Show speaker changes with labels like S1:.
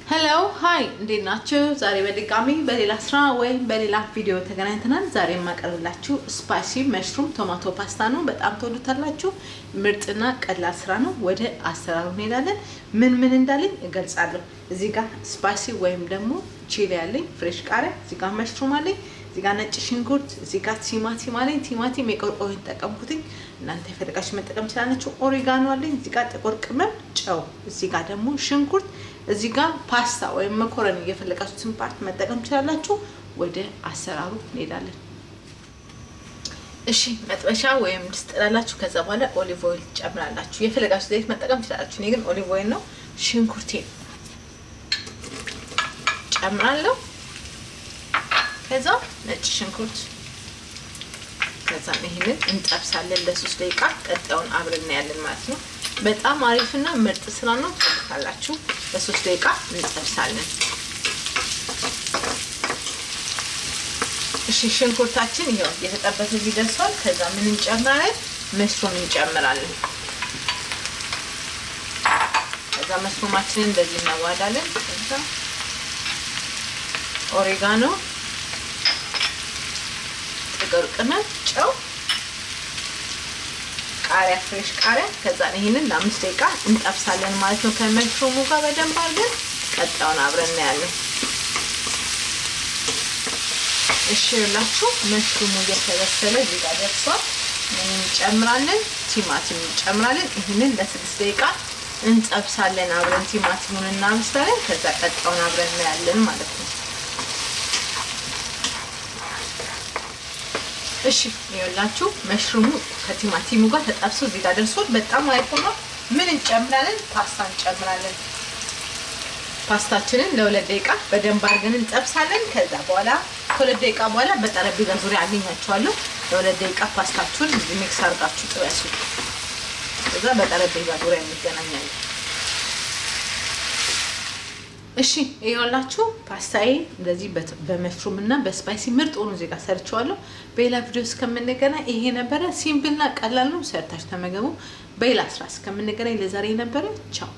S1: ሄሎ ሃይ እንዴት ናችሁ? ዛሬ በድጋሚ በሌላ ስራ ወይም በሌላ ቪዲዮ ተገናኝተናል። ዛሬ የማቀርብላችሁ ስፓይሲ መሽሩም ቶማቶ ፓስታ ነው። በጣም ተወዱታላችሁ። ምርጥና ቀላል ስራ ነው። ወደ አሰራሩ እንሄዳለን። ምን እንዳለኝ እገልጻለሁ። እዚህ ጋር ስፓይሲ ወይም ደግሞ ቺሊ ያለኝ ፍሬሽ ቃሪያ፣ እዚህ ጋር መሽሩም አለኝ፣ እዚህ ጋር ነጭ ሽንኩርት፣ እዚህ ጋር ቲማቲም አለኝ። ቲማቲም የቆርቆሮን ተጠቀምኩትኝ። እናንተ የፈለጋችሁ መጠቀም ትችላላችሁ። ኦሪጋኖ አለኝ፣ እዚህ ጋር ጥቁር ቅመም፣ ጨው፣ እዚህ ጋር ደግሞ ሽንኩርት፣ እዚህ ጋር ፓስታ ወይም መኮረኒ የፈለጋችሁትን ፓርት መጠቀም ትችላላችሁ። ወደ አሰራሩ እንሄዳለን። እሺ መጥበሻ ወይም ድስት ጥላላችሁ። ከዛ በኋላ ኦሊቭ ኦይል ጨምራላችሁ። የፈለጋችሁ ዘይት መጠቀም ትችላላችሁ። እኔ ግን ኦሊቭ ኦይል ነው። ሽንኩርቴን ጨምራለሁ። ከዛ ነጭ ሽንኩርት፣ ከዛ ይሄንን እንጠብሳለን ለ3 ደቂቃ። ቀጣውን አብረን እናያለን ማለት ነው። በጣም አሪፍና ምርጥ ስራ ነው። ታላችሁ ለ3 ደቂቃ እንጠብሳለን። እሺ ሽንኩርታችን ይሄው የተጠበሰ ይደርሳል። ከዛ ምን እንጨምራለን? መሽሩም እንጨምራለን። ከዛ መሽሩማችንን እንደዚህ እናዋዳለን። ከዛ ኦሪጋኖ፣ ጥቁር ቅመም፣ ጨው፣ ቃሪያ፣ ፍሬሽ ቃሪያ። ከዛ ይሄንን ለ5 ደቂቃ እንጠብሳለን ማለት ነው ከመሽሩሙ ጋር በደንብ አድርገን። ቀጣውን አብረን እናያለን። እሺ ይላችሁ መሽሩሙ እየተበሰለ እዚህ ጋር ደርሷል። ምን እንጨምራለን? ቲማቲም እንጨምራለን። ይሄንን ለ6 ደቂቃ እንጠብሳለን አብረን። ቲማቲሙን እናበስላለን። ከዛ ቀጣውን አብረን እናያለን ማለት ነው። እሺ ይኸውላችሁ መሽሩሙ ከቲማቲሙ ጋር ተጠብሶ እዚህ ጋር ደርሷል። በጣም አሪፍ ነው። ምን እንጨምራለን? ፓስታ እንጨምራለን። ፓስታችንን ለ2 ደቂቃ በደንብ አድርገን እንጠብሳለን። ከዛ በኋላ ከ2 ደቂቃ በኋላ በጠረጴዛ ዙሪያ አገኛችኋለሁ። ለ2 ደቂቃ ፓስታችሁን ሚክስ አድርጋችሁ ጥበሱ። ከዛ በጠረጴዛ ዙሪያ እንገናኛለን። እሺ ይኸውላችሁ ፓስታዬ እንደዚህ በመሽሩም እና በስፓይሲ ምርጥ ሆኖ እዚህ ጋር ሰርቻለሁ። በሌላ ቪዲዮ እስከምንገናኝ ይሄ ነበረ። ሲምፕልና ቀላል ነው። ሰርታችሁ ተመገቡ። በሌላ ስራ እስከምንገናኝ ለዛሬ ነበረ። ቻው።